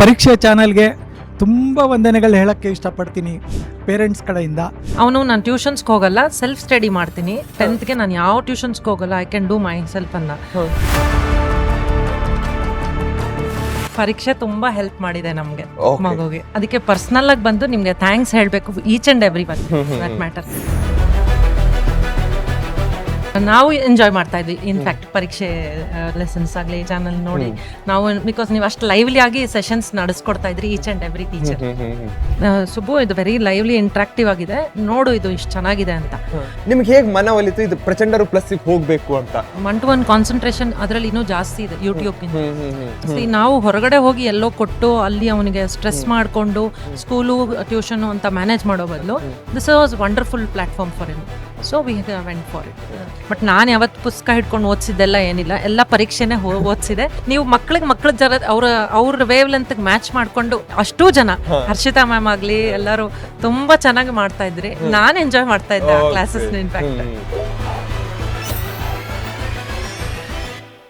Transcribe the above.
ಪರೀಕ್ಷೆ ಚಾನಲ್ಗೆ ತುಂಬ ವಂದನೆಗಳು ಹೇಳೋಕ್ಕೆ ಇಷ್ಟಪಡ್ತೀನಿ ಪೇರೆಂಟ್ಸ್ ಕಡೆಯಿಂದ. ನಾನು ಟ್ಯೂಷನ್ಸ್ಗೆ ಹೋಗಲ್ಲ, ಸೆಲ್ಫ್ ಸ್ಟಡಿ ಮಾಡ್ತೀನಿ. 10th ನಾನು ಯಾವ ಟ್ಯೂಷನ್ಸ್ಗೆ ಹೋಗಲ್ಲ, I can do my self ಅನ್ನ. ಪರೀಕ್ಷೆ ತುಂಬಾ ಹೆಲ್ಪ್ ಮಾಡಿದೆ ನಮ್ಗೆ, ಮಗುಗೆ. ಅದಕ್ಕೆ ಪರ್ಸನಲ್ ಆಗಿ ಬಂದು ನಿಮ್ಗೆ ಥ್ಯಾಂಕ್ಸ್ ಹೇಳ್ಬೇಕು, each and every one that matter. ನಾವು ಎಂಜಾಯ್ ಮಾಡ್ತಾ ಇದ್ವಿ ಇನ್ಫ್ಯಾಕ್ಟ್ ಪರೀಕ್ಷೆ ಲೆಸನ್ಸ್ ಆಗಲಿ ಚಾನಲ್ ನೋಡಿ ನಾವು, ಬಿಕಾಸ್ ನೀವು ಅಷ್ಟು ಲೈವ್ಲಿ ಆಗಿ ಸೆಷನ್ಸ್ ನಡೆಸ್ಕೊಡ್ತಾ ಇದ್ರಿ each and every teacher. Subbu, ಇದು ವೆರಿ ಲೈವ್ಲಿ ಇಂಟ್ರಾಕ್ಟಿವ್ ಆಗಿದೆ, ನೋಡು ಇದು ಇಷ್ಟು ಚೆನ್ನಾಗಿದೆ ಅಂತ. ನಿಮ್ಗೆ ಹೇಗೆ ಮನವೊಲಿತು ಇದು ಪ್ರಚಂಡರು ಪ್ಲಸ್ ಹೋಗ್ಬೇಕು ಅಂತ? 1-to-1 ಕಾನ್ಸಂಟ್ರೇಷನ್ ಅದರಲ್ಲಿ ಇನ್ನೂ ಜಾಸ್ತಿ ಇದೆ ಯೂಟ್ಯೂಬ್ಗಿಂತ. ನಾವು ಹೊರಗಡೆ ಹೋಗಿ ಎಲ್ಲೋ ಕೊಟ್ಟು ಅಲ್ಲಿ ಅವನಿಗೆ ಸ್ಟ್ರೆಸ್ ಮಾಡಿಕೊಂಡು ಸ್ಕೂಲು ಟ್ಯೂಷನು ಅಂತ ಮ್ಯಾನೇಜ್ ಮಾಡೋ ಬದಲು this was wonderful platform for him. So we went for it. But ನಾನು ಯಾವತ್ತು ಪುಸ್ತಕ ಹಿಡ್ಕೊಂಡು ಓದಿಸಿದ್ದೆಲ್ಲ ಏನಿಲ್ಲ, ಎಲ್ಲ ಪರೀಕ್ಷೆನೇ ಓದಿಸಿದೆ. ನೀವು ಮಕ್ಳ ಜರ ಅವ್ರ ವೇವ್ ಲೆಂತ್ ಮ್ಯಾಚ್ ಮಾಡ್ಕೊಂಡು ಅಷ್ಟೂ ಜನ, ಹರ್ಷಿತಾ ಮ್ಯಾಮ್ ಆಗ್ಲಿ ಎಲ್ಲರೂ ತುಂಬಾ ಚೆನ್ನಾಗಿ ಮಾಡ್ತಾ ಇದ್ರಿ. ನಾನು ಎಂಜಾಯ್ ಮಾಡ್ತಾ ಇದ್ದೆ ಕ್ಲಾಸಸ್ ಇನ್ಫ್ಯಾಕ್ಟ್.